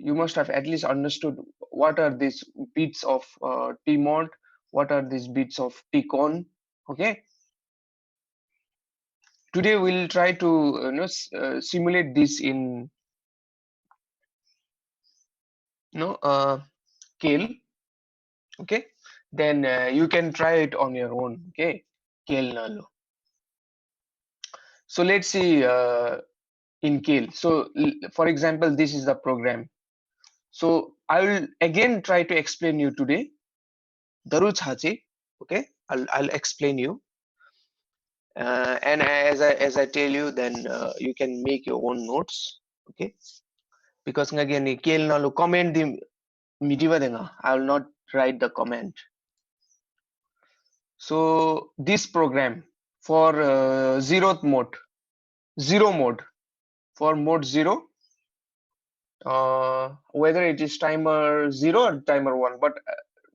you must have at least understood what are these bits of tmod, what are these bits of tcon. Okay, today we'll try to simulate this in Kale. Okay, then you can try it on your own. Okay, Kale Nalo. So let's see in Kale. So for example, this is the program. So I will again try to explain you today. Daru Chachi. Okay, I'll explain you. And as I tell you, then you can make your own notes. Okay, because again, Kale Nalo comment the midiva denga. I will not write the comment. So this program for zero mode for mode 0, whether it is timer 0 or timer 1, but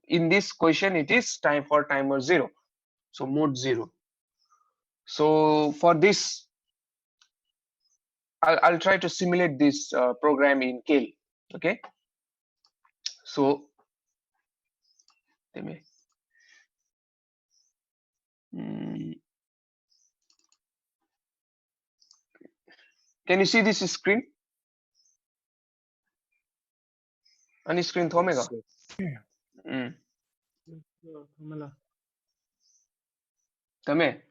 in this question it is time for timer 0, so mode 0. So for this I'll try to simulate this program in Kale. Okay, so let me can you see this screen? Any screen thomega? Tame.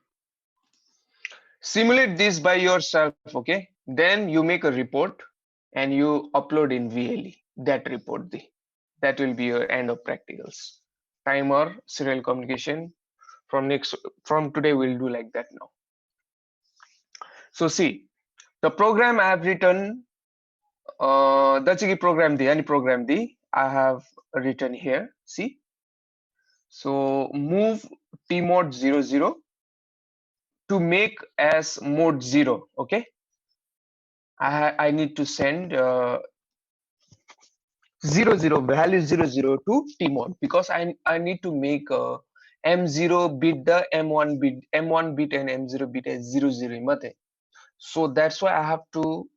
Simulate this by yourself. Okay, then you make a report and you upload in VLE that report. That will be your end of practicals. Timer, serial communication. From today we'll do like that now. So see, the program I have written, that's a program the any program the I have written here. See, so move tmod 00 to make as mode 0. Okay, I need to send 00 value 00 to tmod because I need to make m0 bit the m1 bit and m0 bit as 00 mate. So that's why I have to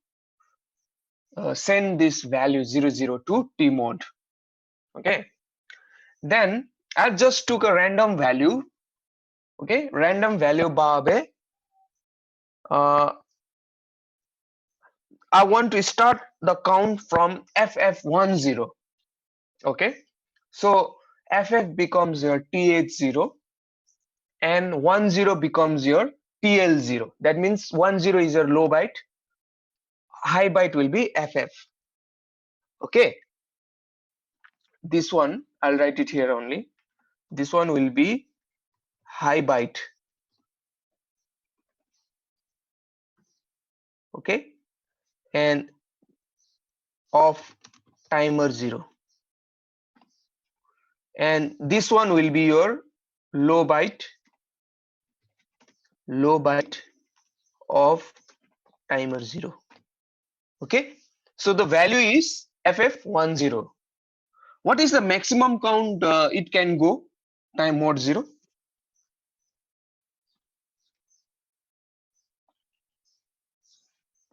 send this value 00 to tmod. Okay, then I just took a random value. Okay, random value babe. I want to start the count from ff10. Okay, so ff becomes your th0 and 10 becomes your TL0. That means 10 is your low byte, high byte will be FF. Okay, this one I'll write it here only. This one will be high byte. Okay, and of timer 0. And this one will be your low byte of timer 0. Okay, so the value is FF10. What is the maximum count it can go time mode 0?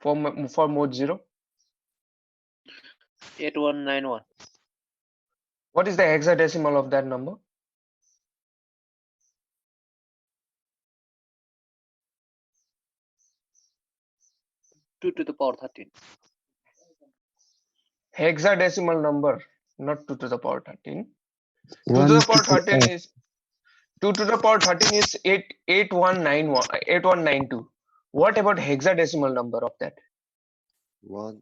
For mode 0? 8191. What is the hexadecimal of that number? 2 to the power 13. Hexadecimal number, not 2 to the power 13. 2 to the power 13 is 2 to the power 13 is 8192. What about hexadecimal number of that? 1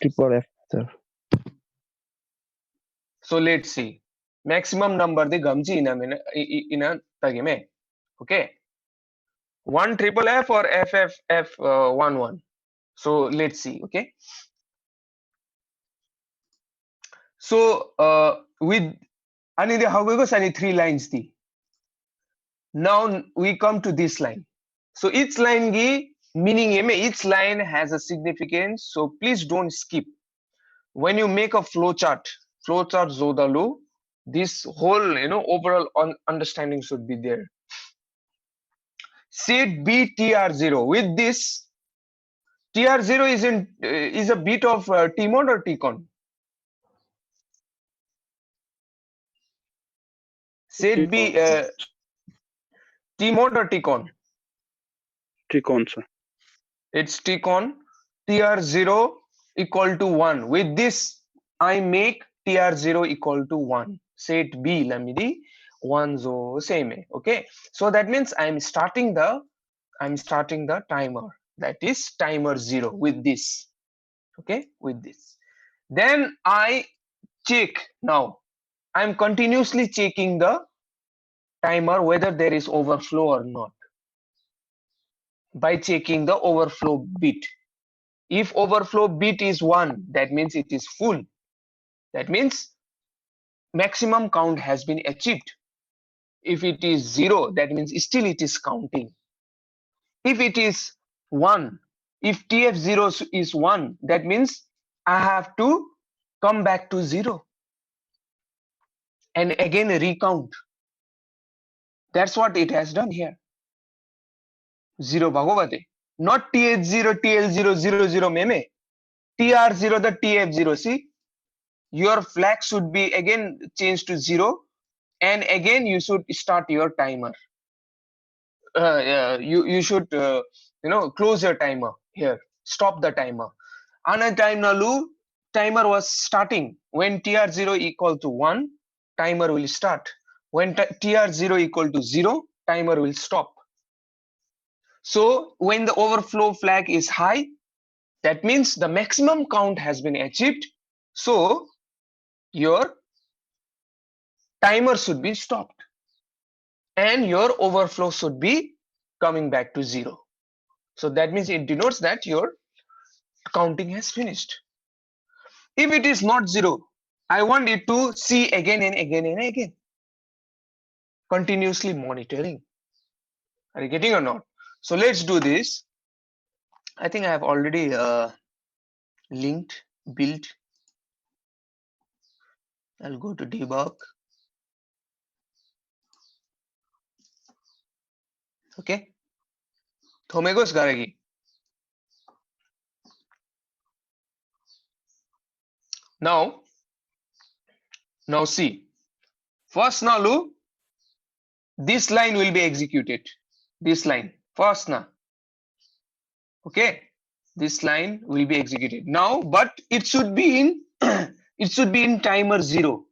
triple F, sir. So let's see. Maximum number the gamji in a tagime. Okay. 1 triple F or FFF11. So let's see. Okay. So with ani how we go sani 3 lines the. Now we come to this line. So each line gi meaning each line has a significance. So please don't skip. When you make a flowchart zodalu, this whole overall understanding should be there. Set B TR0. With this, TR0 is a bit of tmod or tcon? Set B Tmod or Tcon? Tcon, sir. It's Tcon. TR0 equal to 1. With this, I make TR0 equal to 1. Set B lamidi 1 zo same. Okay. So that means I'm starting the timer. That is timer 0 with this. Okay, with this. Then I check now. I'm continuously checking the timer whether there is overflow or not by checking the overflow bit. If overflow bit is 1, that means it is full. That means maximum count has been achieved. If it is 0, that means still it is counting. If it is 1, if TF0 is 1, that means I have to come back to 0 and again recount. That's what it has done here. 0 bhagavate. Not TH0, TL0, 00 meme. TR0, the TF0. See, your flag should be again changed to 0, and again you should start your timer. You should close your timer here. Stop the timer. Another time nalu timer was starting when TR0 equal to 1, timer will start. When TR0 equal to 0, timer will stop. So when the overflow flag is high, that means the maximum count has been achieved. So your timer should be stopped and your overflow should be coming back to 0. So that means it denotes that your counting has finished. If it is not 0, I want it to see again and again and again. Continuously monitoring. Are you getting or not? So let's do this. I think I have already built. I'll go to debug. Okay. Thomegos garagi. Now see. First now this line will be executed. This line first now. Okay. This line will be executed now, but it should be in timer 0.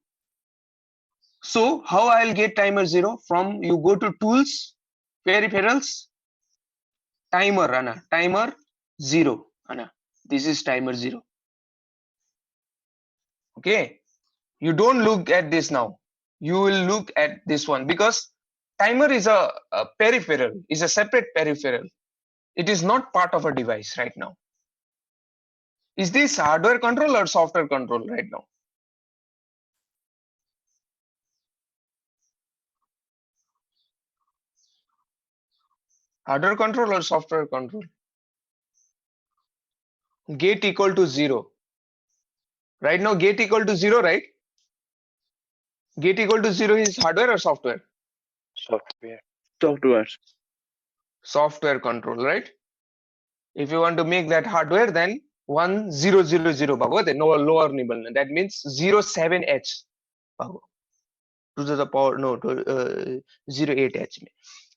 So how I'll get timer 0? From you go to tools, peripherals, timer Anna, timer 0 Anna. This is timer 0. Okay. You don't look at this now. You will look at this one because timer is a peripheral, is a separate peripheral. It is not part of a device right now. Is this hardware control or software control right now? Hardware control or software control? Gate equal to 0. Right now gate equal to 0, right? Gate equal to 0 is hardware or software? Software. Software control, right? If you want to make that hardware, then 1000 bago, then no lower nibble. That means 07H bago. To the power no to 08H.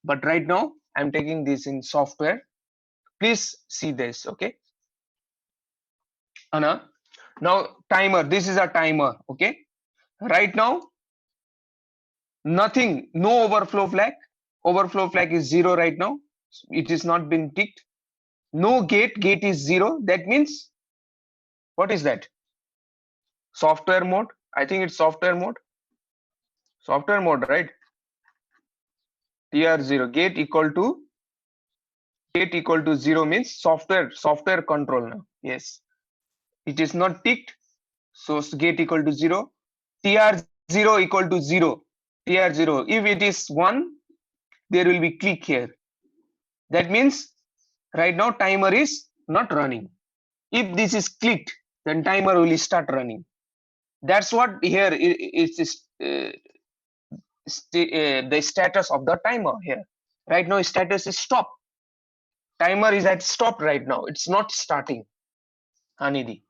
But right now I'm taking this in software. Please see this, okay? Anna. Now timer. This is a timer, okay? Right now, nothing, no overflow flag. Overflow flag is 0 right now. It is not been ticked. No gate is 0. That means what is that? Software mode. I think it's software mode. Software mode, right? TR0 gate equal to 0 means software control now. Yes, it is not ticked, so gate equal to 0. TR0 equal to 0. TR0, if it is 1, there will be click here. That means right now timer is not running. If this is clicked, then timer will start running. That's what here is the status of the timer here. Right now status is stop. Timer is at stop right now. It's not starting. Anidhi.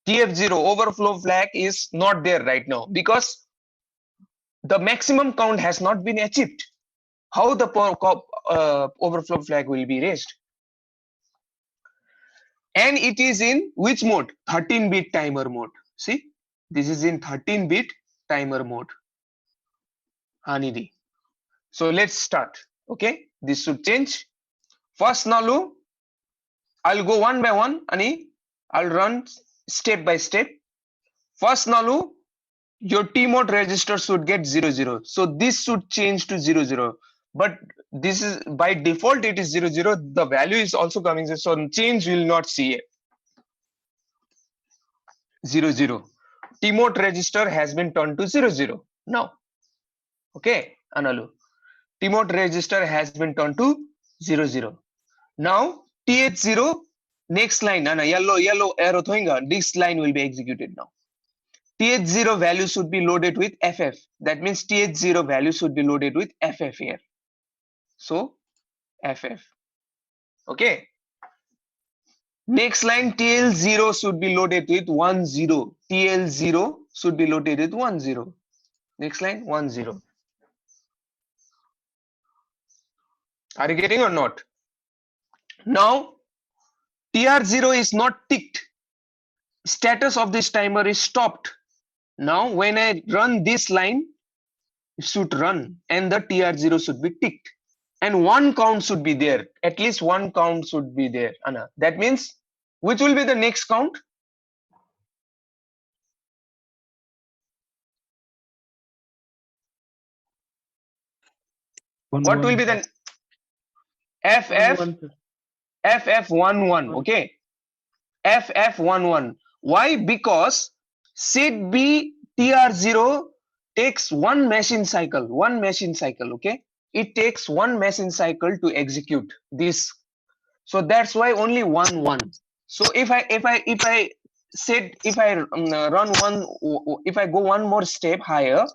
TF0 overflow flag is not there right now because the maximum count has not been achieved, how the overflow flag will be raised? And it is in which mode? 13-bit timer mode. See, this is in 13-bit timer mode. Hanidi. So let's start. Okay, this should change. First, Nalu, I'll go one by one, Ani. I'll run step by step. First, Nalu, your T mode register should get 00. So this should change to 00. But this is by default, it is 00. The value is also coming. So change will not see it. 00. T mode register has been turned to 00 now. Okay, Analu. T mode register has been turned to 00. Now TH0 next line, yellow arrow thoinga, this line will be executed now. TH0 value should be loaded with FF. That means TH0 value should be loaded with FF here. So FF. Okay. Next line TL0 should be loaded with 10. TL0 should be loaded with 10. Next line 10. Are you getting or not? Now TR0 is not ticked. Status of this timer is stopped. Now when I run this line, it should run and the TR0 should be ticked. And one count should be there. At least one count should be there. Anna. That means which will be the next count? What will be the FF11? Okay. FF11. Why? Because set B TR0 takes one machine cycle. Okay. It takes one machine cycle to execute this. So that's why only 1. So if I go one more step higher,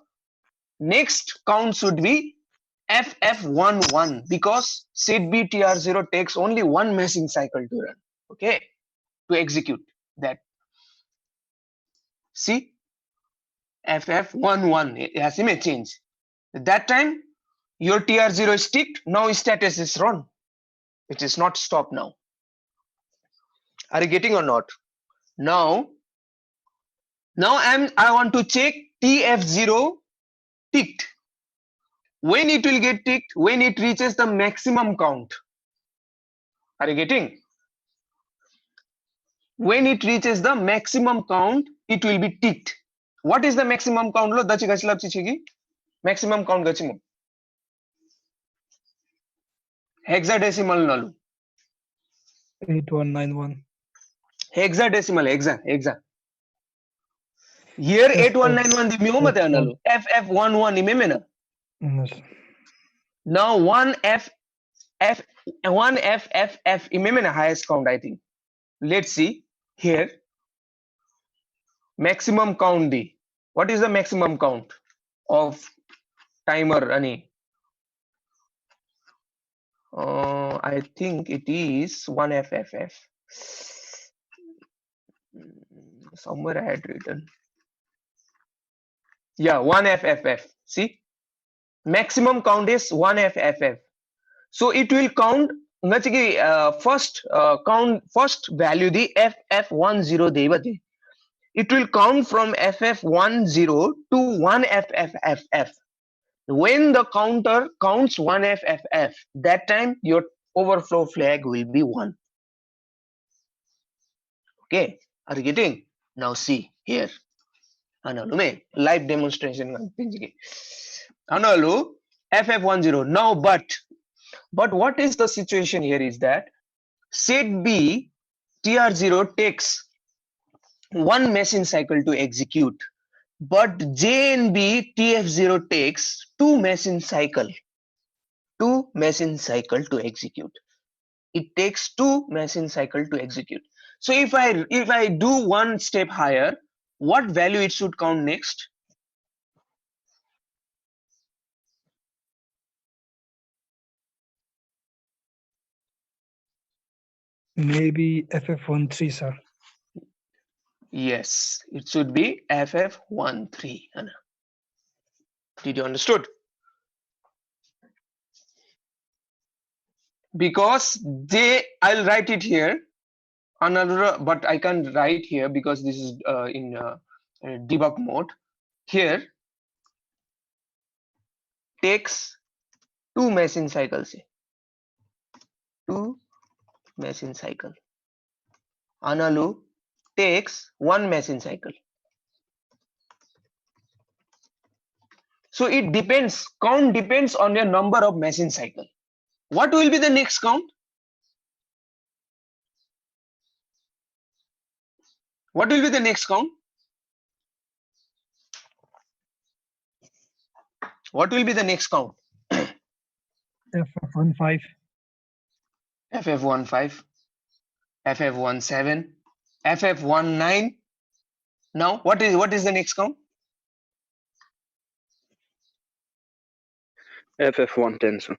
next count should be FF11 because set B TR0 takes only one machine cycle to run. Okay, to execute that. See, FF11 it has a change. At that time, your TR0 is ticked. Now status is run. It is not stopped now. Are you getting or not? Now I want to check TF0 ticked. When it will get ticked? When it reaches the maximum count. Are you getting? When it reaches the maximum count, it will be ticked. What is the maximum count? Lo dachi gachilap chichigi. Maximum count gachimo. Hexadecimal nalu. 8191. Hexadecimal, hexa. Here 8191 the memo mate nalu. FF11 imemena. Now 1FFF imemena highest count, I think. Let's see here. Maximum count D. What is the maximum count of timer, Ani? I think it is 1FFF. Somewhere I had written. Yeah, 1FFF. See, maximum count is 1FFF. So it will count. First value the FF10 devate. It will count from FF10 to 1FFF. When the counter counts 1FFF, that time your overflow flag will be 1. Okay, are you getting? Now see here. Analu live demonstration. Analu FF10. Now, but what is the situation here is that set B TR0 takes one machine cycle to execute, but JNB TF0 takes two machine cycle to execute. It takes two machine cycle to execute. So if I do one step higher, what value it should count next? Maybe FF13, sir. Yes, it should be FF13. Did you understood? Because I'll write it here another, but I can't write here because this is in debug mode. Here takes 2 machine cycles. 2 machine cycle. Analu takes 1 machine cycle. So it depends, count depends on your number of machine cycle. What will be the next count? What will be the next count? What will be the next count? FF15, FF15, FF17, FF19. Now what is the next count? FF110, sir.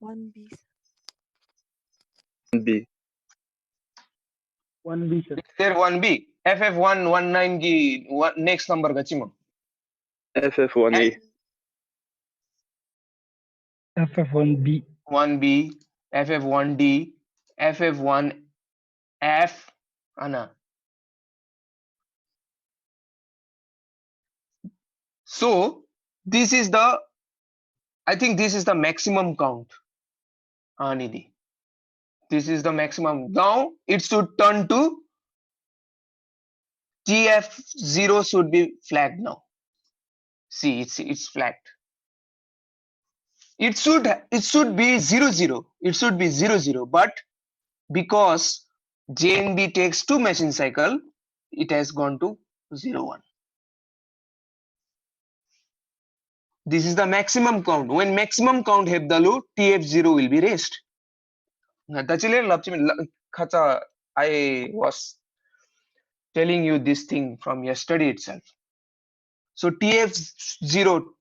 1B. B. 1B, sir. There 1B. FF119 की next number गचिम. FF1A. FF1B, 1B, FF1D, FF1F, Anna. So this is the, I think this is the maximum count. Nidhi. This is the maximum. Now it should turn to TF0 should be flagged now. See, it's flagged. It should be 00. It should be 00, but because JNB takes 2 machine cycle, it has gone to 01. This is the maximum count. When maximum count hebdalu, TF0 will be raised. I was telling you this thing from yesterday itself. So TF0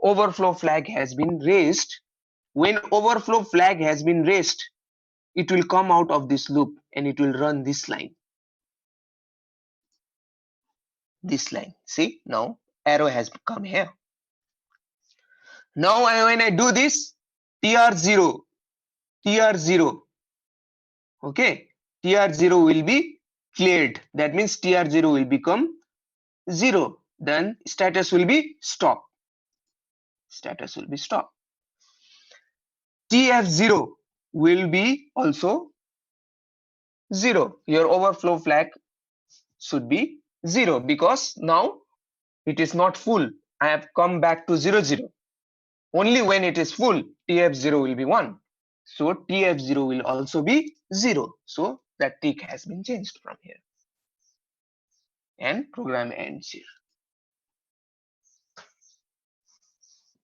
overflow flag has been raised. When overflow flag has been raised, it will come out of this loop and it will run this line. This line. See, now arrow has come here. Now when I do this, TR0, okay, TR0 will be cleared. That means TR0 will become 0. Then status will be stop. Status will be stop. TF0 will be also 0. Your overflow flag should be 0 because now it is not full. I have come back to 00. Only when it is full, TF0 will be 1. So TF0 will also be 0. So that tick has been changed from here. And program ends here.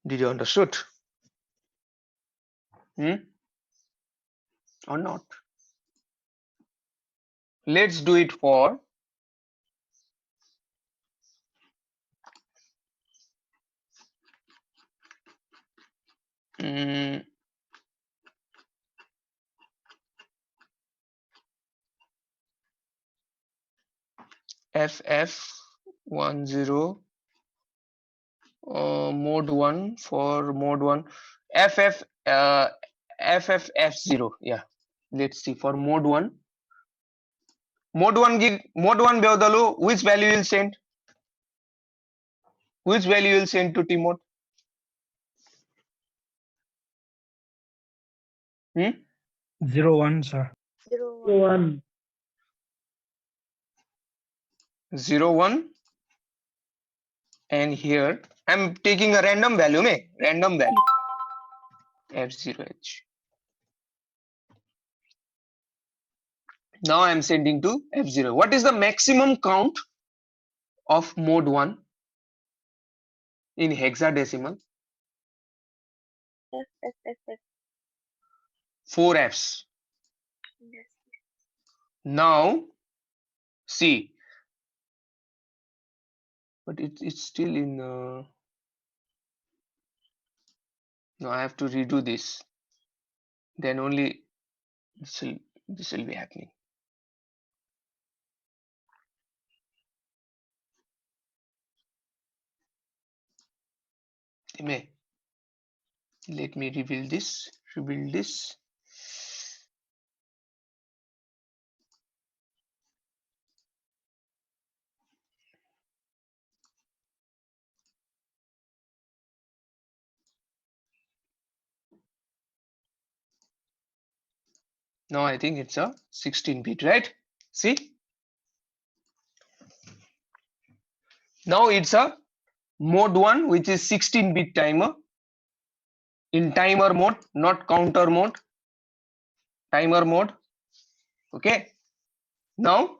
Did you understood? Or not? Let's do it for FF10 mode 1 for mode 1 FFF0. Yeah, let's see for mode 1. Mode 1 beodalu, which value will send? Which value will send to T mode? 01, sir. 01. 01. And here I'm taking a random value, random value F0H. Now I'm sending to F0. What is the maximum count of mode 1 in hexadecimal? F. 4 Fs. Yes. Now see, but it's still in no, I have to redo this, then only this will be happening. MA. Let me rebuild this. Now I think it's a 16-bit, right? See? Now it's a mode 1, which is 16-bit timer. In timer mode, not counter mode. Timer mode. Okay. Now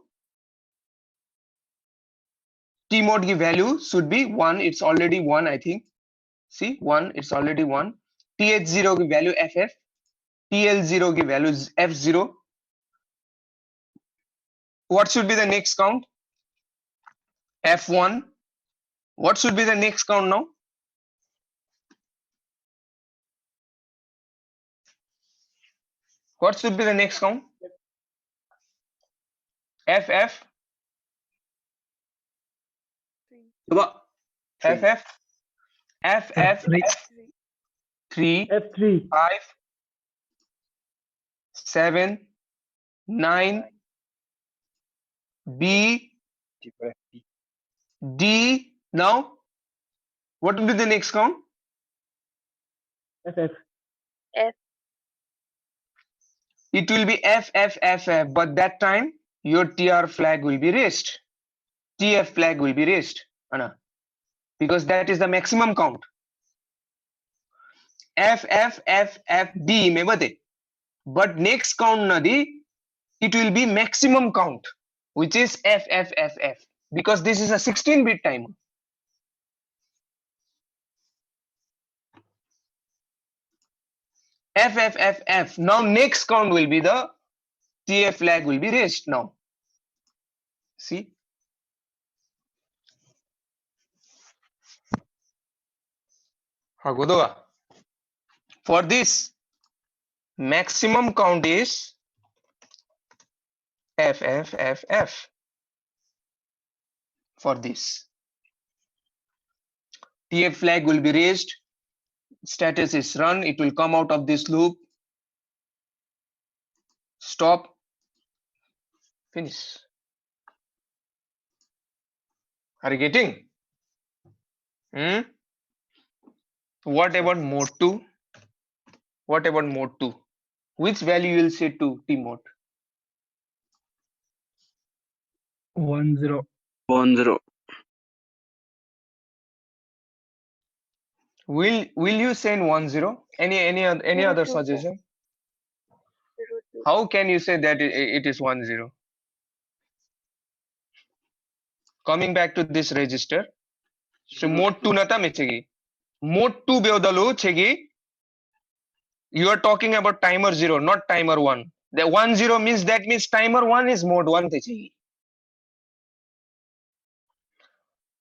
T mode की value should be 1. It's already 1, I think. See, 1. It's already 1. TH0 की value FF. TL0 की value is F0. What should be the next count? F1. What should be the next count now? What should be the next count? FF. FF. FF. F3. 3, F3. 5, 7, 9, B, D. Now, what will be the next count? FF. F. It will be FFFF, but that time your TR flag will be raised. TF flag will be raised, Anna, because that is the maximum count. FFFFD में बते, but next count नदी, it will be maximum count, which is FFFF, because this is a 16-bit timer. FFFF. Now next count will be the TF flag will be raised now. See? For this, maximum count is FFFF. For this, TF flag will be raised. Status is run. It will come out of this loop. Stop. Finish. Are you getting? What about mode 2? What about mode 2? Which value you will say to T mode? 10. 10. Will you send 10? Any other suggestion? 02. How can you say that it is 10? Coming back to this register. So mode 2 nata mechegi. Mode 2 beodalu chegi. You are talking about timer 0, not timer 1. The 10 means that means timer 1 is mode 1 chegi.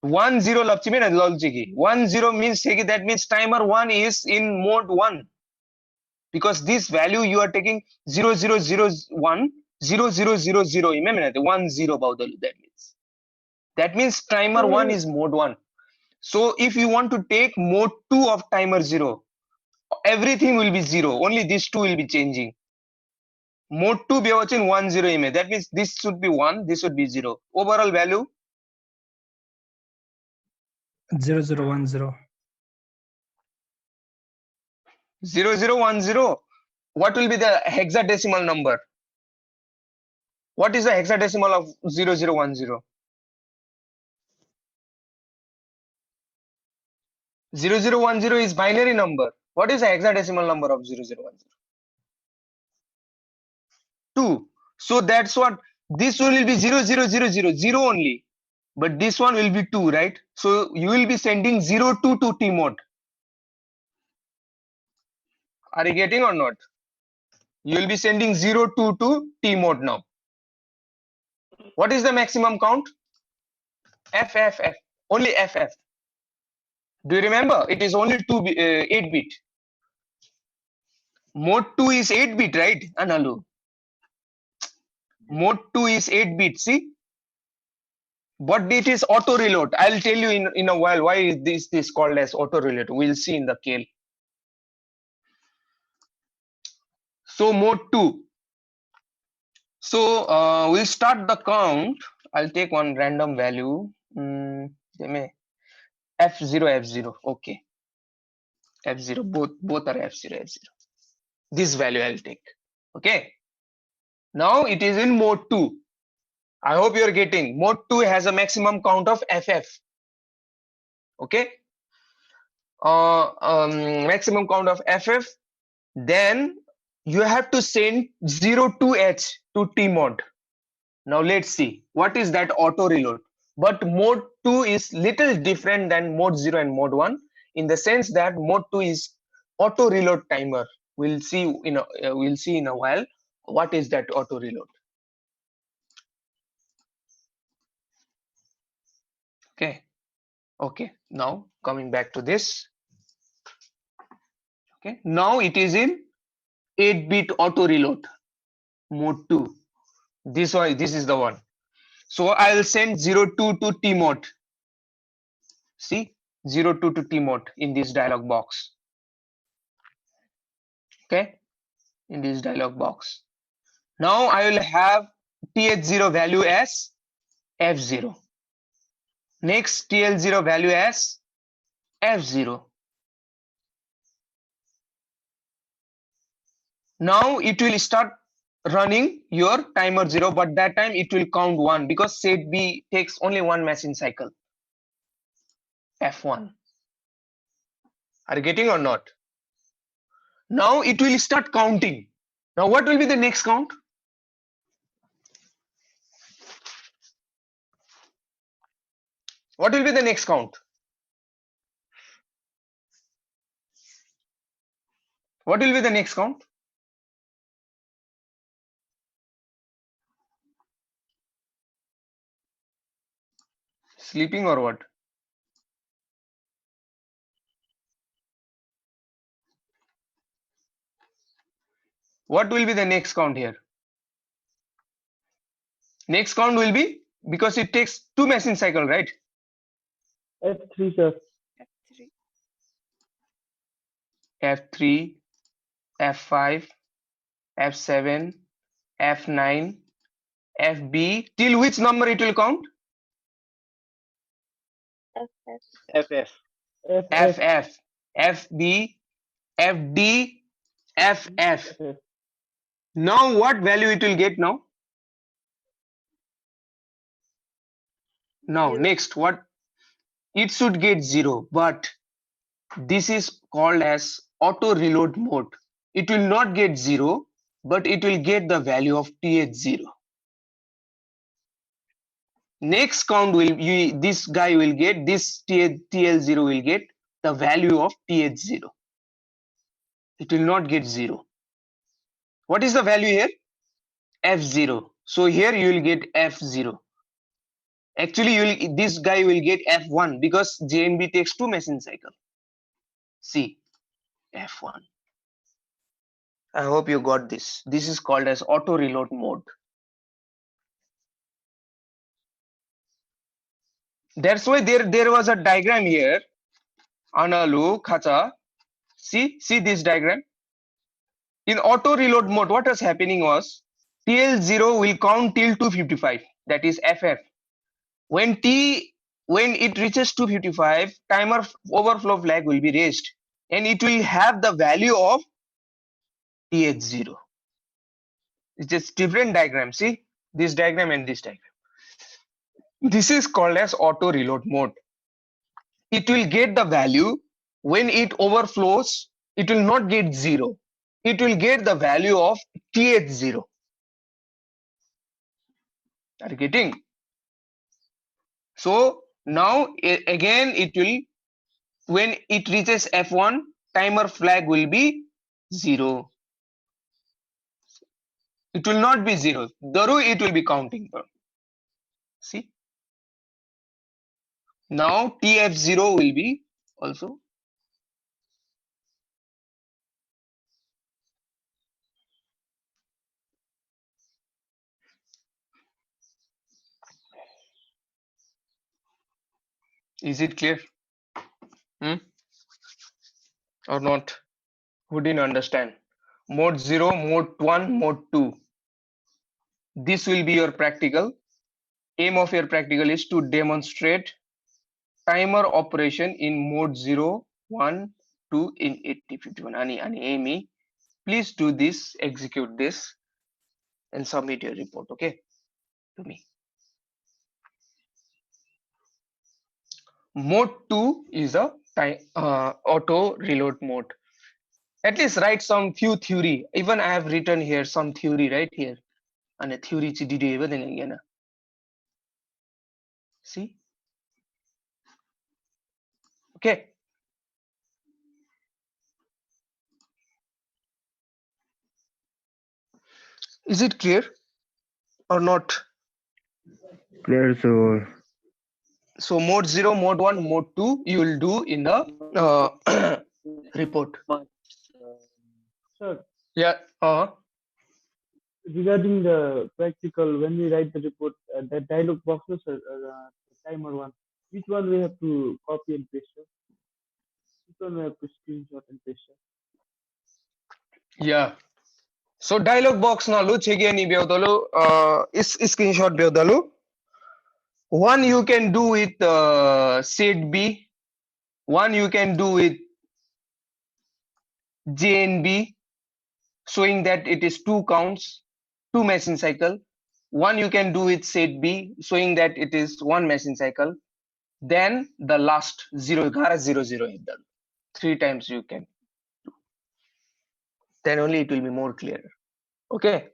10 lapchi mein lol chegi. 10 means chegi, that means timer 1 is in mode 1. Because this value you are taking 0001 0000 imagine 10 baudalu, that means timer 1 is mode 1. So if you want to take mode 2 of timer 0, everything will be 0, only these two will be changing. Mode 2 be watching 10 image, that means this should be 1, this should be 0. Overall value 0010. 0010. What will be the hexadecimal number? What is the hexadecimal of 0010? 0010 is binary number. What is the hexadecimal number of 0010? 2. So that's what this one will be 00000 only, but this one will be 2, right? So you will be sending 02 to T mode. Are you getting or not? You will be sending 02 to T mode now. What is the maximum count? FFF. Only FF. Do you remember? It is only 8-bit. Mode 2 is 8-bit, right? Analu. Mode 2 is 8-bit. See? but it is auto reload. I'll tell you in a while why is this called as auto reload. We'll see in the KL. So mode 2. So we'll start the count. I'll take one random value. F0, F0. Okay. F0. Both are F0, F0. This value I'll take. Okay. Now it is in mode 2. I hope you're getting. Mode 2 has a maximum count of FF. Okay. Maximum count of FF. Then you have to send 0 to H to Tmod. Now let's see what is that auto reload. But mode 2 is little different than mode 0 and mode 1 in the sense that mode 2 is auto reload timer. We'll see in a while what is that auto reload. Okay, now coming back to this. Okay, now it is in 8-bit auto reload mode 2. This is the one. So I'll send 02 to Tmod. See 02 to Tmod in this dialog box. Okay, in this dialog box. Now I will have TH0 value as F0. Next TL0 value as F0. Now it will start running your timer 0, but that time it will count 1 because set B takes only one machine cycle. F1. Are you getting or not? Now it will start counting. Now what will be the next count? What will be the next count? What will be the next count? Sleeping or what? What will be the next count here? Next count will be, because it takes 2 machine cycle, right? F3, sir. F3, F5, F7, F9, FB, till which number it will count? FF. FF, FB, FD, FF. Now what value it will get now? Now Zero. next, what? It should get 0, but this is called as auto reload mode. It will not get 0, but it will get the value of TH0. Next count this guy will get, this TL0 will get the value of TH0. It will not get 0. What is the value here? F0. So here you will get F0. Actually, this guy will get F1 because JNB takes 2 machine cycle. See, F1. I hope you got this. This is called as auto reload mode. That's why there was a diagram here. Analu, Khacha. See this diagram. In auto reload mode, what was happening was TL0 will count till 255. That is FF. When it reaches 255, timer overflow flag will be raised, and it will have the value of TH0. It's just different diagram. See this diagram and this diagram. This is called as auto reload mode. It will get the value when it overflows. It will not get 0. It will get the value of TH0. Are you getting? So now again it will, when it reaches F1, timer flag will be 0. It will not be 0. Daru it will be counting. See? Now TF0 will be also. Is it clear? Or not? Who didn't understand? Mode 0, mode 1, mode 2. This will be your practical. Aim of your practical is to demonstrate timer operation in mode 0, 1, 2 in 8051. Ani Amy, please do this, execute this, and submit your report, okay, to me. Mode 2 is a time auto reload mode. At least write some few theory. Even I have written here some theory right here. And a theory again. See? Okay. Is it clear or not? Clear, sir. So mode 0, mode 1, mode 2 you will do in the report. Sir, Yeah. regarding the practical, when we write the report, that dialog box, no, sir, the timer one, which one we have to copy and paste, sir? Which one we have to screenshot and paste, sir? Yeah. So dialog box na lu chege ni beodalu is screenshot beodalu. One you can do with set B. One you can do with JNB, showing that it is 2 counts, 2 machine cycle. One you can do with set B, showing that it is 1 machine cycle. Then the last 0, 0, 0 is done. 3 times you can do. Then only it will be more clear. Okay.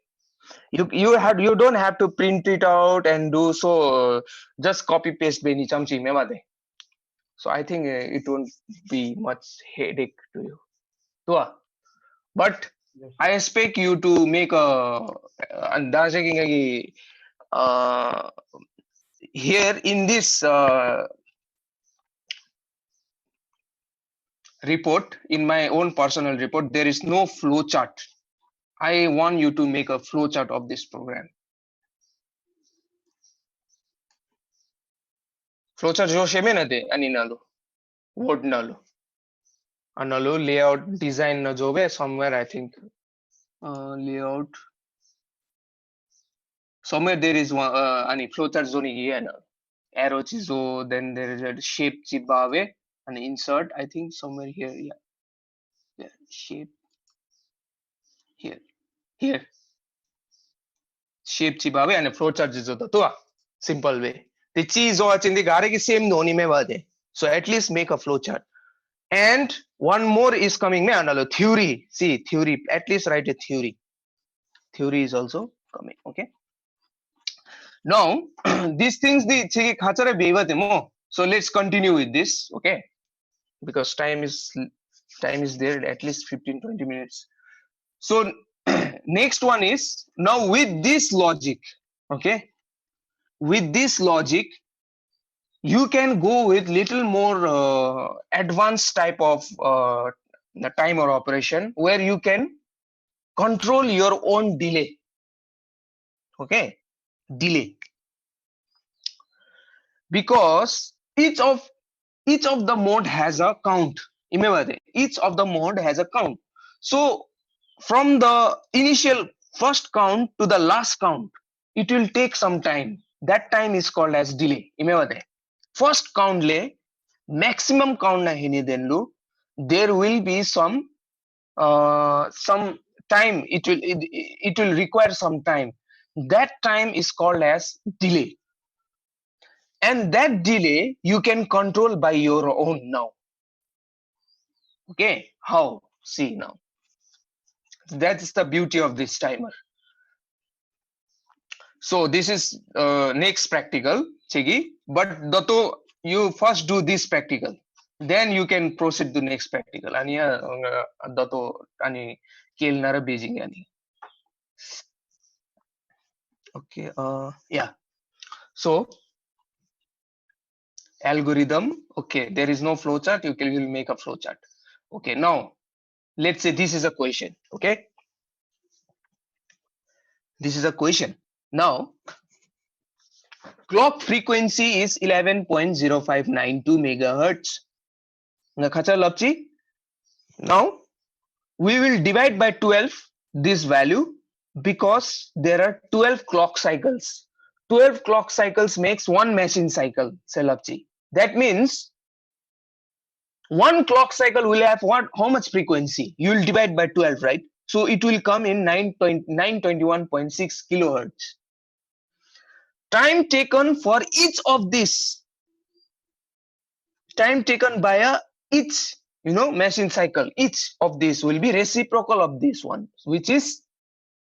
You don't have to print it out and do so. Just copy paste beni chamchi memade. So I think it won't be much headache to you. But Yes, sir. I expect you to make a here in this report, in my own personal report, there is no flow chart. I want you to make a flow chart of this program. Flow chart jo sheme na de ani nalu word nalu analu layout design na jobe somewhere I think layout somewhere there is one ani flow chart zone here na arrow chizo then there is a shape chibave and insert I think somewhere here yeah shape here shape chibave and flow chart chizo to simple way the cheese or in the gare ki same no ni me bade so at least make a flow chart and one more is coming me another theory see theory at least write a theory is also coming okay now these things the chege khachara beiva demo so let's continue with this okay because time is there at least 15-20 minutes so next one is now with this logic okay with this logic you can go with little more advanced type of the timer operation where you can control your own delay okay delay because each of the mode has a count remember that each of the mode has a count so from the initial first count to the last count it will take some time that time is called as delay remember that first count le maximum count na hini denlu there will be some time it will require some time that time is called as delay and that delay you can control by your own now okay how see now that's the beauty of this timer so this is next practical chigi but dato you first do this practical then you can proceed to next practical and dato ani kelnara beijing ani okay yeah so algorithm okay there is no flow chart you will make a flow chart okay now let's say this is a question okay this is a question now clock frequency is 11.0592 megahertz. Now we will divide by 12 this value because there are 12 clock cycles. 12 clock cycles makes one machine cycle. That means one clock cycle will have how much frequency? You will divide by 12, right? So it will come in 921.6 kilohertz. Time taken for each of this, time taken by each machine cycle, each of this will be reciprocal of this one, which is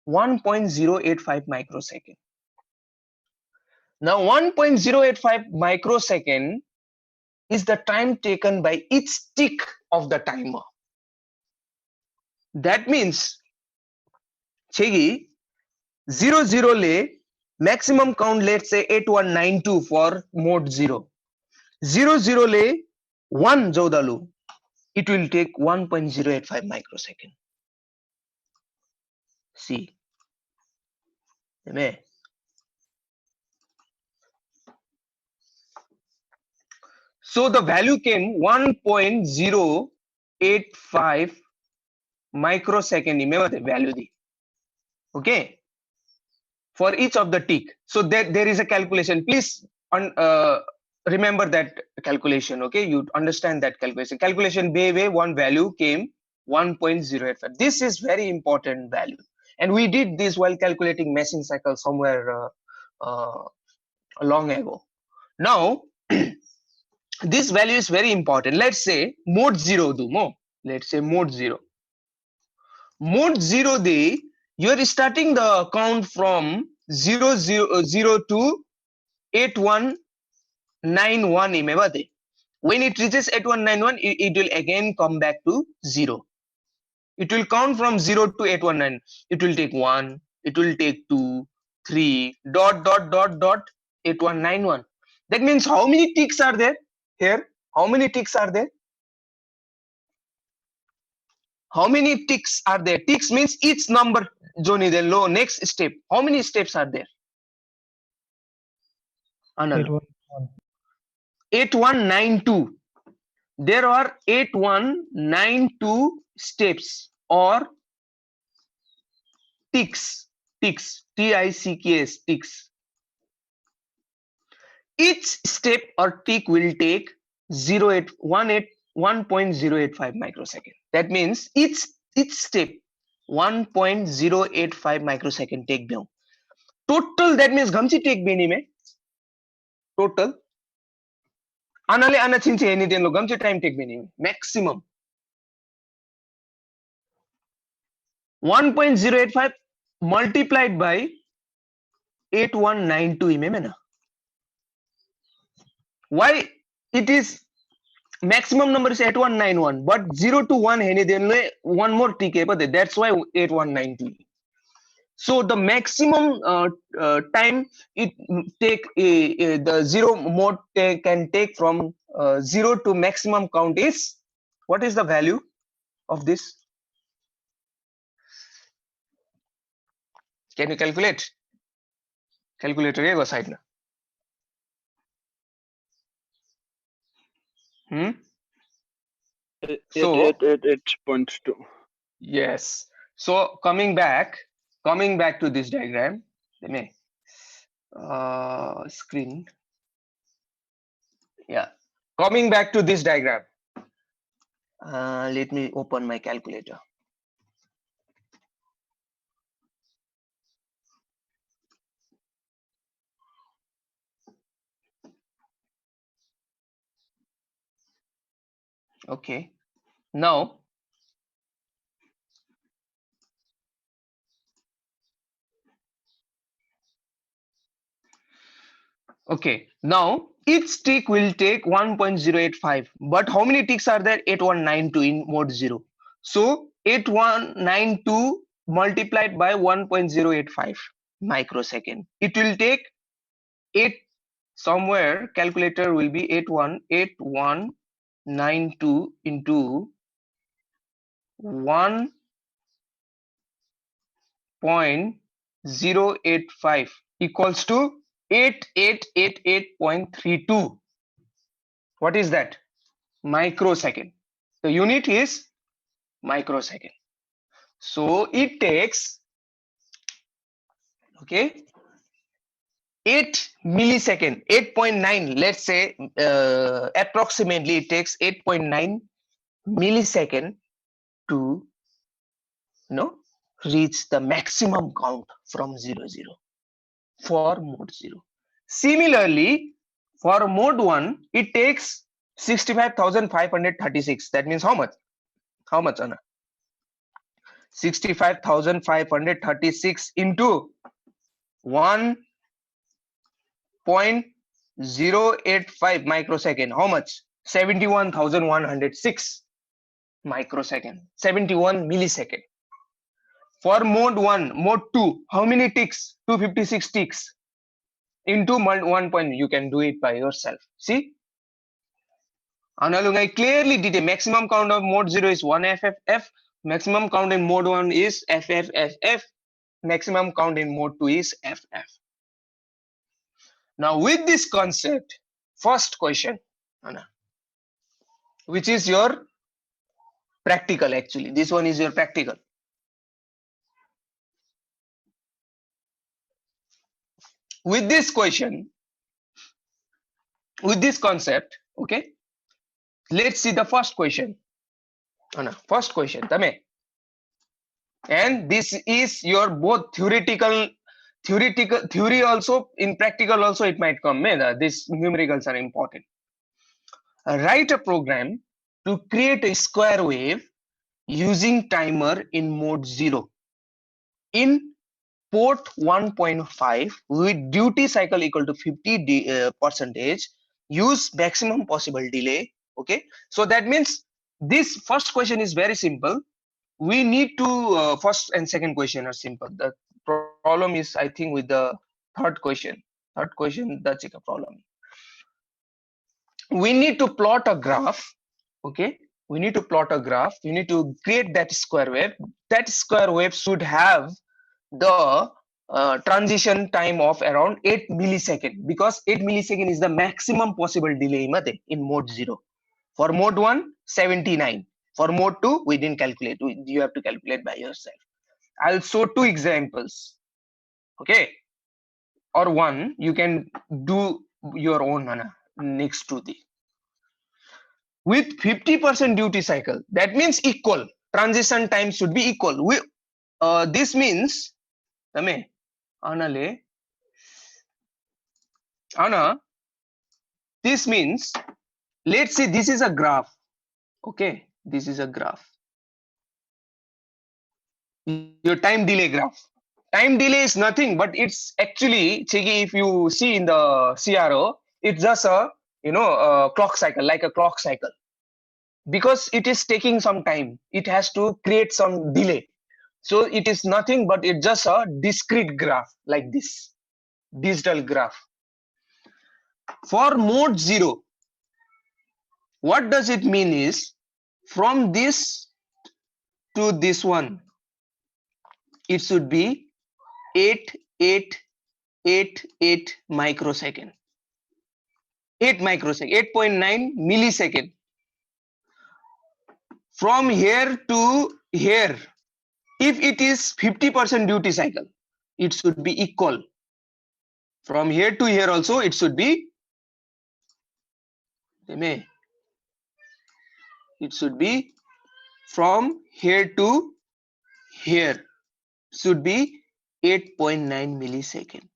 1.085 microsecond. Now 1.085 microsecond is the time taken by each tick of the timer. That means 00 le maximum count, let's say 8192 for mode 0. 00 le 1 jaudalu, it will take 1.085 microsecond. See, so the value came 1.085 microsecond. Remember the value, okay, for each of the tick. So there is a calculation. Please remember that calculation. Okay, you understand that calculation. Calculation way one value came 1.085. This is very important value, and we did this while calculating machine cycle somewhere long ago. Now this value is very important. Let's say mode 0 do mo. Let's say mode 0. Mode 0 de you are starting the count from 0 to 8191. When it reaches 8191, it will again come back to 0. It will count from 0 to 819. It will take 1, it will take 2, 3, ... 8191. That means how many ticks are there here? How many ticks are there? How many ticks are there? Ticks means each number, Joni, the low next step. How many steps are there? 8192. There are 8192 steps or ticks. T-I-C-K-S, ticks. Each step or tick will take 1.085 microsecond. That means each step 1.085 microsecond take down. Total, that means gamchi take beni mein total. Anale ana chinche anything lo gamchi time take beni maximum 1.085 multiplied by 8192 na. Why it is maximum number is 8191, but 0 to 1 है one more tick है, that's why 8192. So the maximum time it take the 0 mode can take from 0 to maximum count is, what is the value of this? Can you calculate? Calculator है वो side ना. So 8.2. Yes. So coming back to this diagram, screen. Yeah. Coming back to this diagram. Let me open my calculator. Okay. Now each tick will take 1.085, but how many ticks are there? 8192 in mode 0. So 8192 multiplied by 1.085 microsecond. It will take 8 somewhere. Calculator will be 8192 into 1.085 equals to 8888.32. What is that? Microsecond. The unit is microsecond. So it takes, okay, 8 millisecond, 8.9, let's say approximately it takes 8.9 millisecond to reach the maximum count from 00 for mode 0. Similarly, for mode 1, it takes 65,536. That means how much? How much, Anna? 65,536 into 1.085 microsecond. How much? 71,106 microsecond. 71 millisecond. For mode 1, mode 2, how many ticks? 256 ticks into 1 point. You can do it by yourself. See? Analungai clearly did a maximum count of mode 0 is 1 FFF. Maximum count in mode 1 is FFFF. Maximum count in mode 2 is FF. Now with this concept, first question, Anna, which is your practical actually. This one is your practical. With this question, with this concept, okay, let's see the first question. Anna, first question, Tame. And this is your both theoretical theory also, in practical also it might come. These numericals are important. Write a program to create a square wave using timer in mode 0 in port 1.5 with duty cycle equal to 50 percentage. Use maximum possible delay. Okay, so that means this first question is very simple. We need to first and second question are simple. The problem is, I think, with the third question. Third question, that's a problem. We need to plot a graph. Okay, we need to plot a graph. You need to create that square wave. That square wave should have the transition time of around 8 millisecond, because 8 millisecond is the maximum possible delay in mode 0. For mode 1, 79. For mode 2, we didn't calculate. You have to calculate by yourself. I'll show 2 examples. Okay. Or one, you can do your own next to the. With 50% duty cycle, that means equal. Transition time should be equal. This means, Anna, this means, let's say this is a graph. Okay, this is a graph. Your time delay graph. Time delay is nothing, but it's actually, if you see in the CRO, it's just a clock cycle, like a clock cycle. Because it is taking some time, it has to create some delay. So it is nothing but it's just a discrete graph like this, digital graph. For mode 0, what does it mean is, from this to this one, it should be 8 microsecond. 8 microsecond, 8.9 millisecond. From here to here, if it is 50% duty cycle, it should be equal. From here to here also, it should be, it should be from here to here, should be 8.9 millisecond.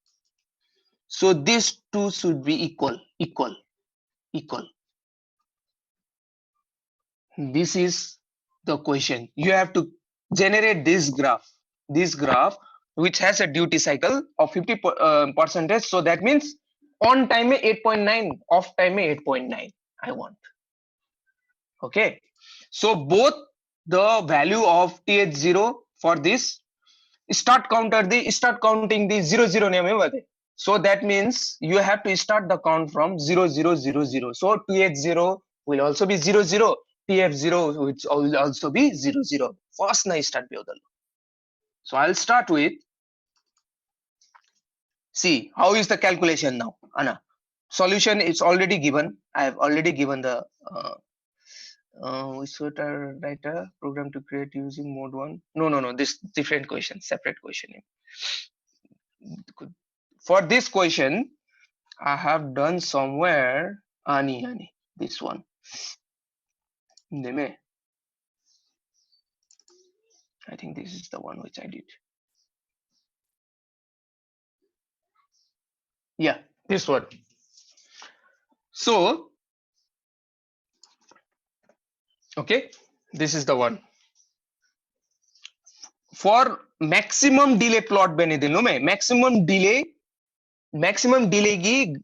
So these two should be equal. This is the question. You have to generate this graph, which has a duty cycle of 50%. So that means on time 8.9, off time 8.9. I want. Okay. So both the value of TH0 for this, start counting the 00. So that means you have to start the count from 0000. So TH0 will also be 00. TF0 which will also be 00. First na start. So I'll start with See, how is the calculation now? Anna, solution is already given. I have already given the we should write a program to create using mode 1. No, this different question, separate question. For this question, I have done somewhere Ani, this one. I think this is the one which I did. Yeah, this one. So, okay, this is the one. For maximum delay plot benedino me maximum delay gi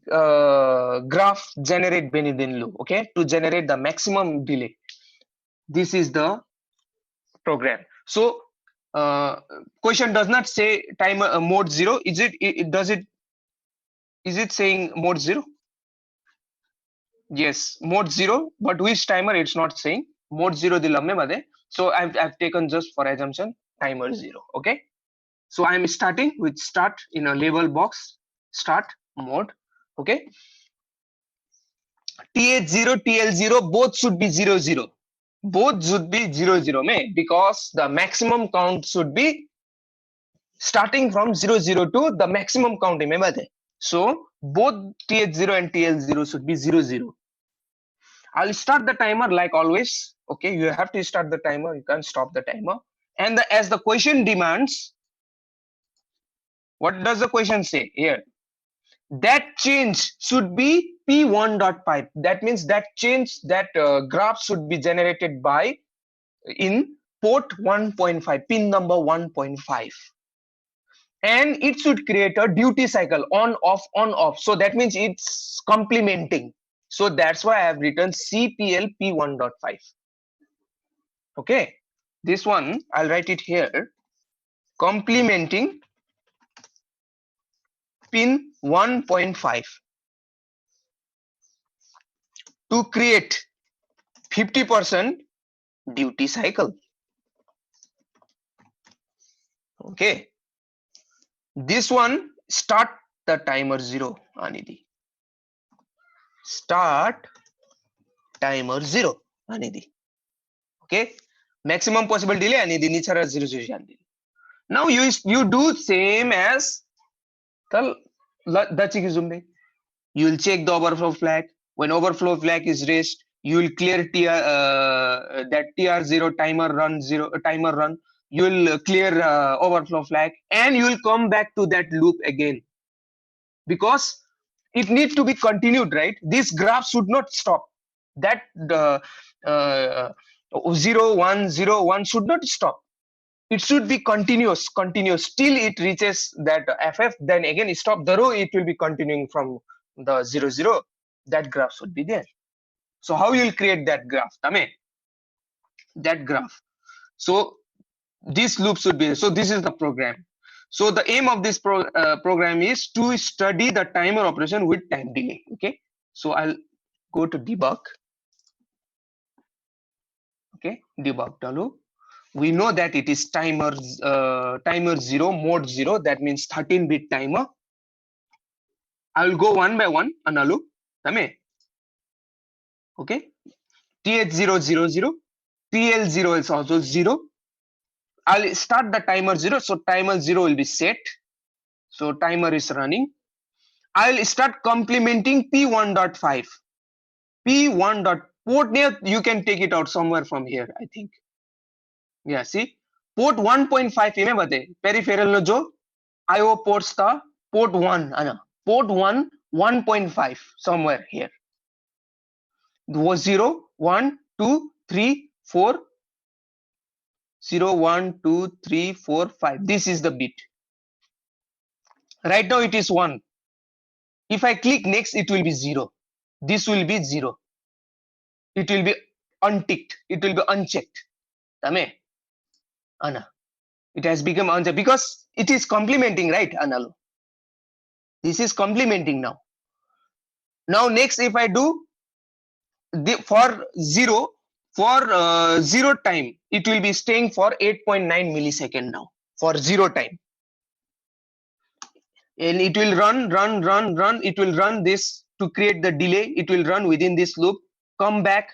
graph generate benedinlu. Okay, to generate the maximum delay. This is the program. So question does not say timer mode 0. Is it saying mode 0? Yes, mode 0, but which timer it's not saying. Mode 0 dilamme bade. So I've taken just for assumption timer 0. Okay, so I'm starting with start in a label box, start mode. Okay, TH0 TL0 both should be 00. Both should be 00 me, because the maximum count should be starting from 00 to the maximum count. Remember that. So both TH0 and TL0 should be 00. I'll start the timer like always. Okay, you have to start the timer. You can't stop the timer. And as the question demands, what does the question say here? That change should be P1.5. That means that change, that graph should be generated by in port 1.5, pin number 1.5. And it should create a duty cycle on off. So that means it's complementing. So that's why I have written CPL P1.5. Okay, this one I'll write it here, complementing pin 1.5 to create 50% duty cycle. Okay, this one start the timer 0 Anidhi. Start timer 0 Anidhi. Okay, maximum possible delay Anidhi nichara 0. Now you do same as the Chikizumbe. You will check the overflow flag. When overflow flag is raised, you will clear that TR0 timer run. You will clear overflow flag, and you will come back to that loop again, because it needs to be continued, right? This graph should not stop. That 0 1 0 1 should not stop. It should be continuous till it reaches that FF. Then again stop the row. It will be continuing from the 0 0. That graph should be there. So how you will create that graph? Tame that graph. So this loop should be. So this is the program. So the aim of this program is to study the timer operation with time delay. Okay. So I'll go to debug. Okay, debug dalu. We know that it is timer 0, mode 0. That means 13-bit timer. I will go one by one. Analu. Tame. Okay. TH0 00. TL0 is also 0. I'll start the timer 0. So timer 0 will be set. So timer is running. I'll start complementing P1.5. P1. Port near, you can take it out somewhere from here, I think. Yeah, see, port 1.5 remember the peripheral no jo IO ports the port 1 port 1.5 somewhere here. Was 0 1 2 3 4 0 1 2 3 4 5. This is the bit. Right now it is 1. If I click next, it will be 0. This will be 0. It will be unticked. It will be unchecked. Tame? Anna. It has become unchecked because it is complementing, right, Analu? This is complementing now. Now next, if I do for 0 time, it will be staying for 8.9 millisecond now for 0 time. and it will run. It will run this to create the delay. It will run within this loop, come back.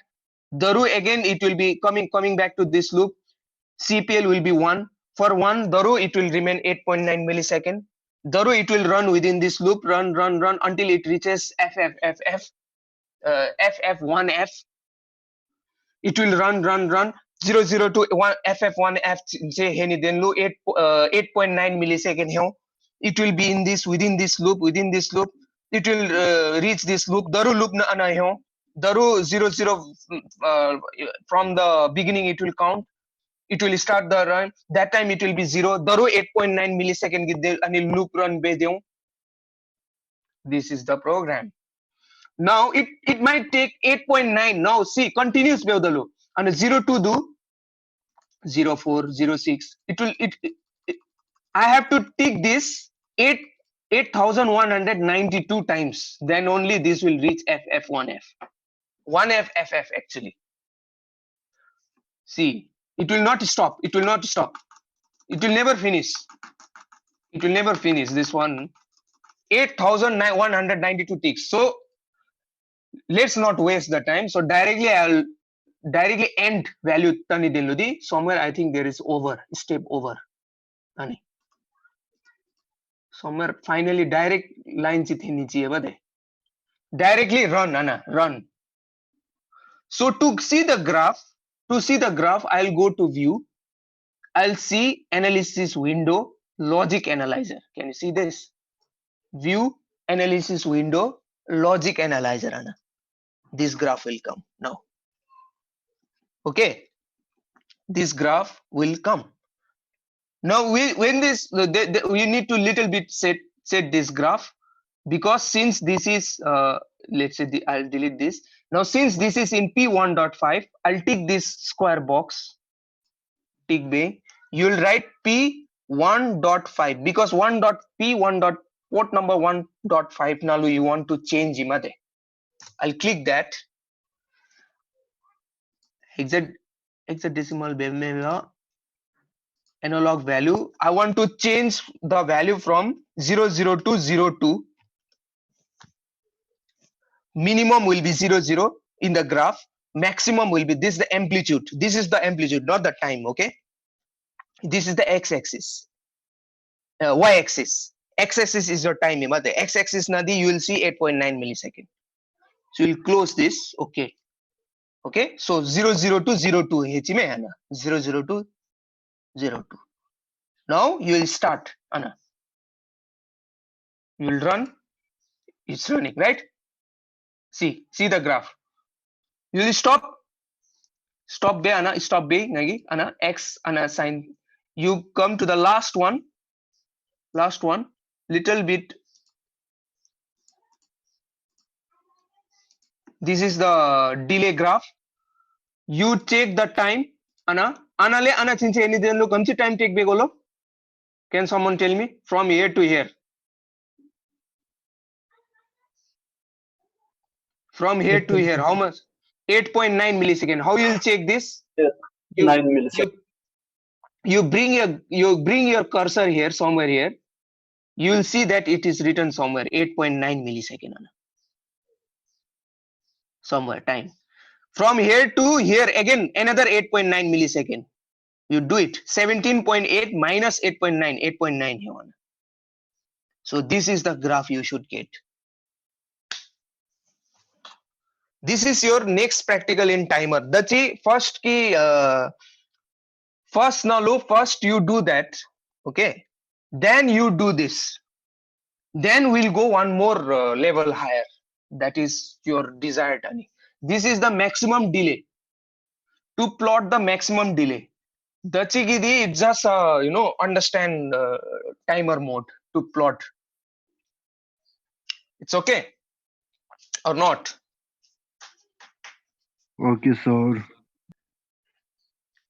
Daru again, it will be coming back to this loop. CPL will be 1. For 1 Daru, it will remain 8.9 millisecond. Daru, it will run within this loop, run until it reaches FF1F. It will run 0 to 1 FF1F then 8.9 millisecond here. It will be in this within this loop. It will reach this loop. Daru loop na ana here. Daru 0 from the beginning it will count. It will start the run. That time it will be 0. Daru 8.9 millisecond gidde ani loop run be deu. This is the program. Now it might take 8.9. Now see continuous be the loop. And 0 to do 04, 06. I have to tick this 8,192 times. Then only this will reach FF1F. 1F FF actually. See, it will not stop. It will never finish. This one. 8,192 ticks. So let's not waste the time. So I'll directly end value tani denludi. Somewhere I think there is step over. Tani. Somewhere finally direct line directly run. So to see the graph, I'll go to view. I'll see analysis window, logic analyzer. Can you see this? View, analysis window, logic analyzer. This graph will come now. Okay, this graph will come. Now we need to little bit set this graph, because since this is let's say I'll delete this. Now since this is in P1.5, I'll tick this square box. Tick B. You'll write P1.5 because port number 1.5 now you want to change imade. I'll click that. Hexadecimal analog value. I want to change the value from 00 to 02. Minimum will be 00 in the graph. Maximum will be this, the amplitude. This is the amplitude, not the time. Okay. This is the x-axis. Y-axis. X-axis is your time. The x-axis nadi you will see 8.9 millisecond. So you'll close this. Okay. Okay. So 00 to 02. 00 to 02. Now you will start. Anna. You will run. It's running, right? See the graph. You will stop be Anna. Stop be nagi Anna. X Anna sign. You come to the last one. Little bit. This is the delay graph. You take the time. Anna chinche any then look time take begolo. Can someone tell me from here to here? From here to here, how much? 8.9 millisecond. How you will check this? 9 milliseconds. You bring your cursor here, somewhere here. You will see that it is written somewhere 8.9 millisecond. Somewhere time. From here to here again another 8.9 millisecond. You do it 17.8 minus 8.9, 8.9 here. So this is the graph you should get. This is your next practical in timer. That's first key. First you do that. Okay. Then you do this. Then we'll go one more level higher. That is your desired. This is the maximum delay. To plot the maximum delay. That's it's just understand timer mode to plot. It's okay or not? Okay, sir.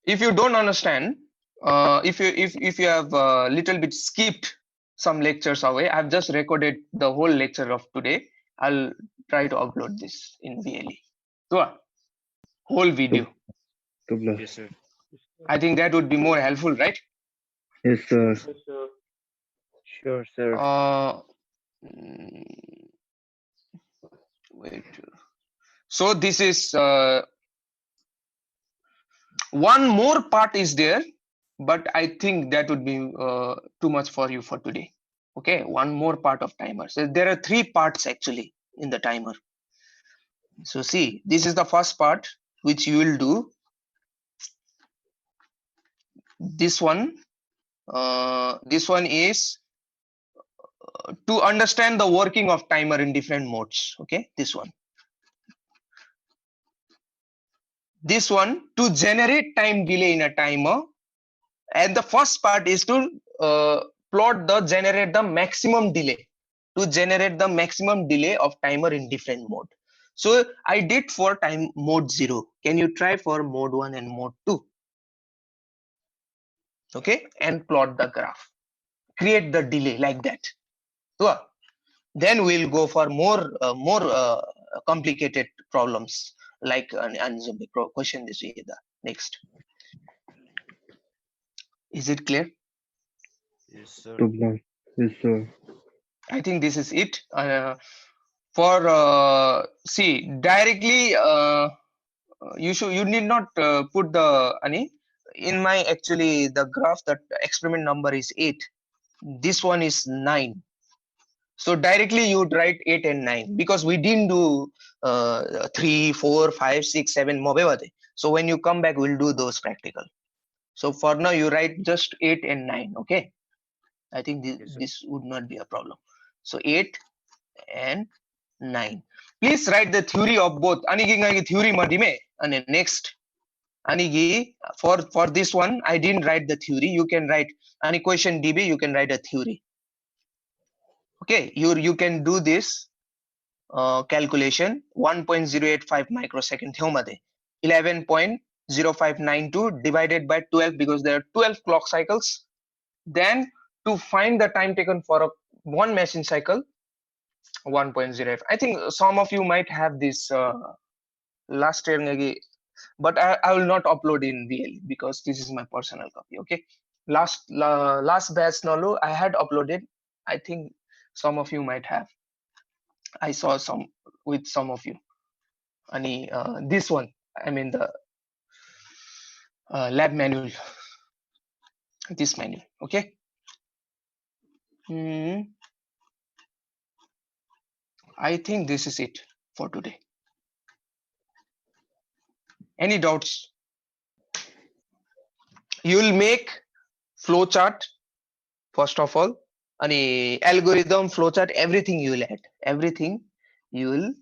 If you don't understand, if you have little bit skipped some lectures away, I've just recorded the whole lecture of today. I'll try to upload this in VLE. So whole video. Yes, sir. I think that would be more helpful, right? Yes, sir. Yes, sir. Sure, sir. Wait. So this is one more part is there, but I think that would be too much for you for today. Okay, one more part of timer. So there are 3 parts actually in the timer. So see, this is the first part which you will do. This one is to understand the working of timer in different modes. Okay, this one to generate time delay in a timer, and the first part is to generate the maximum delay, to generate the maximum delay of timer in different mode. So I did for time mode 0. Can you try for mode 1 and mode 2? Okay, and plot the graph, create the delay like that. So then we'll go for more complicated problems like an question this way. The next, is it clear? Yes, sir. Problem. Yes, sir. I think this is it. For see directly, you need not put the any. In my actually the graph, that experiment number is 8. This one is 9. So directly you would write 8 and 9 because we didn't do 3, 4, 5, 6, 7 more. So when you come back, we'll do those practical. So for now, you write just 8 and 9. Okay. I think this would not be a problem. So 8 and 9. Please write the theory of both. Anigi theory madime. And next, Anigi for this one, I didn't write the theory. You can write an equation DB. You can write a theory. Okay, you can do this calculation 1.085 microsecond. 11.0592 divided by 12 because there are 12 clock cycles. Then to find the time taken for one machine cycle, 1.0. I think some of you might have this last year, but I will not upload in VL because this is my personal copy. Okay, last batch Nalu I had uploaded. I think some of you might have. I saw some with some of you. Ani this one, I mean the lab manual. This manual. Okay. I think this is it for today. Any doubts? You will make flowchart first of all. Any algorithm, flowchart, everything you will add. Everything you will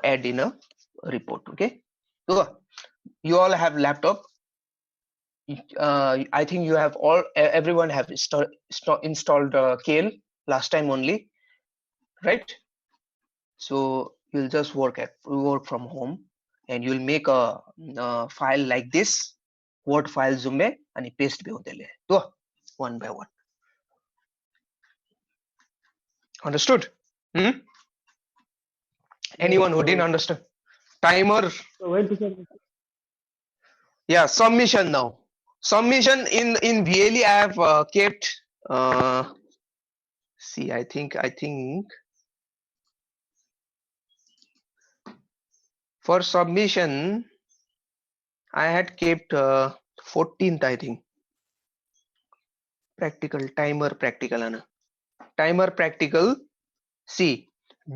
add in a report. Okay. So you all have laptop. I think you have everyone have installed Kale last time only, right? So you'll just work from home, and you'll make a file like this, Word file zoom and paste so one by one. Understood? Anyone who didn't understand? Timer. So when to send? Yeah, submission now. Submission in VLE I have kept. See, I think for submission I had kept 14th. I think practical timer practical timer practical. See,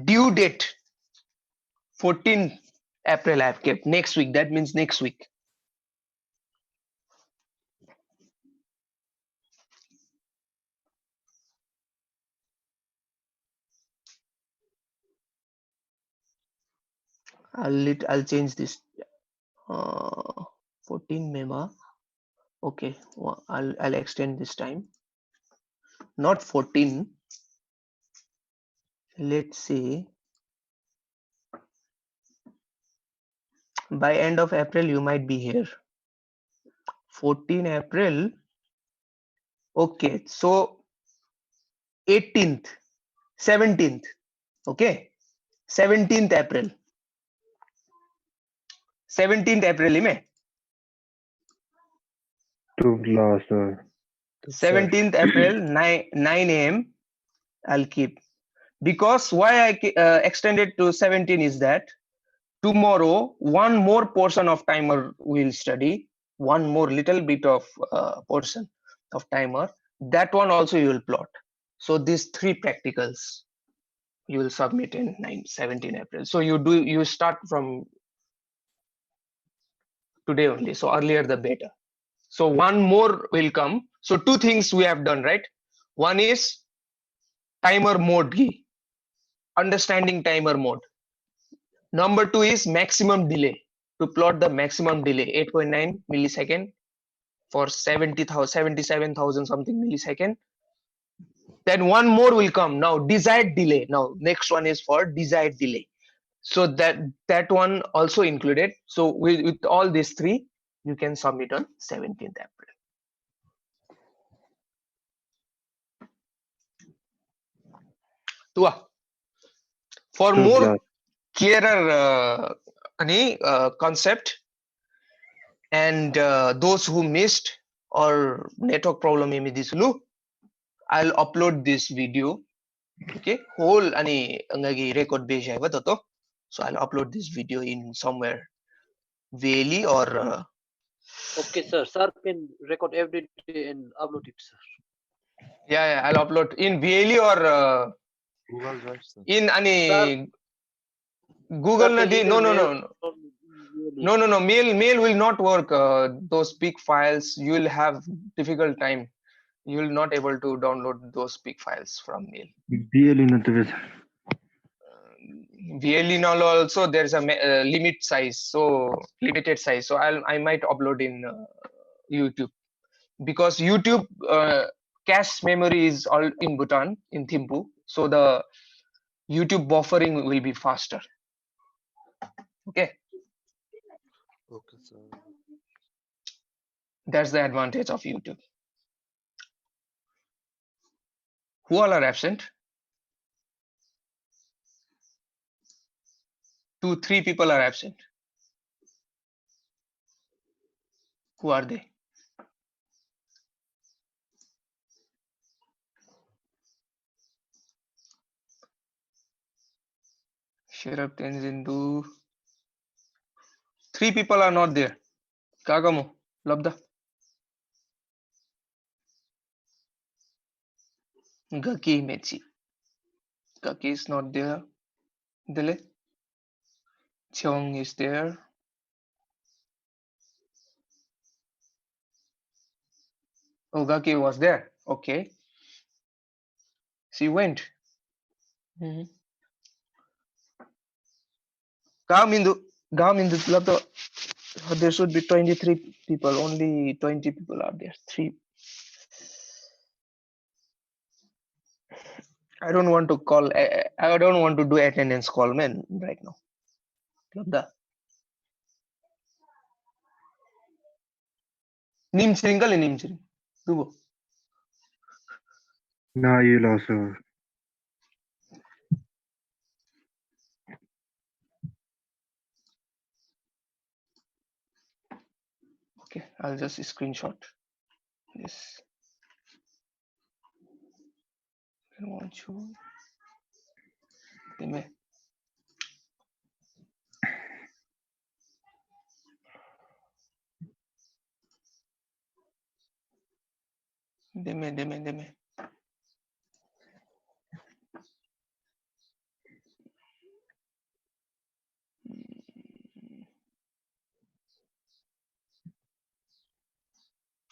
due date 14 April I have kept. Next week, that means next week. I'll change this 14 mema. Okay, well, I'll extend this time. Not 14. Let's say by end of April you might be here. 14 April. Okay, so 18th, 17th. Okay, 17th April. 17th April में Tubla, sir. 17th April 9 a.m. I'll keep, because why I extended to 17 is that tomorrow one more portion of timer will study, one more little bit of portion of timer, that one also you will plot. So these 3 practicals you will submit in 17 April. So you start from today only, so earlier the better. So one more will come. So 2 things we have done, right? One is timer mode key, understanding timer mode. Number 2 is maximum delay, to plot the maximum delay 8.9 millisecond for 77,000 something millisecond. Then one more will come now, desired delay. Now next one is for desired delay. So that one also included. So with all these 3, you can submit on 17th April. Tua. For more clearer concept, and those who missed or network problem I'll upload this video. Okay, whole record base. So I'll upload this video in somewhere Veli or Okay, sir. Sir can record every day and upload it, sir. yeah, I'll upload in Veli or Google Drive, sir. in Sir, Google sir, Nadi. No. Mail will not work. Those big files, you will have difficult time. You will not able to download those big files from mail. VLE now also there's a limit size, so limited size. So I might upload in YouTube, because YouTube cache memory is all in Bhutan, in Thimphu. So the YouTube buffering will be faster. Okay, Okay, sir. that's the advantage of YouTube. Who all are absent? 2-3 people are absent. Who are they? Sharab Tenzindu. 3 people are not there. Kagamo, Labda. Gaki Mechi. Gaki is not there. Dile. Cheong is there. Oh, Gaki was there. Okay. She went. Gamindu. Labda. There should be 23 people. Only 20 people are there. 3. I don't want to call. I don't want to do attendance call, man, right now. Labda. Nim Siringal and Nim Siring. Dubo. No, you lost her. Okay, I'll just screenshot this. I want you. Deme.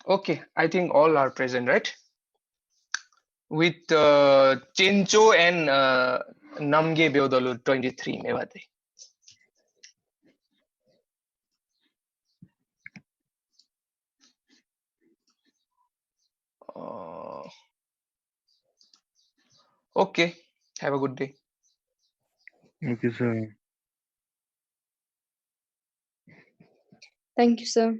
Okay, I think all are present, right? With Chencho and Namge Beodalu 23 Mevate. Okay, have a good day. Okay, sir. Thank you, sir.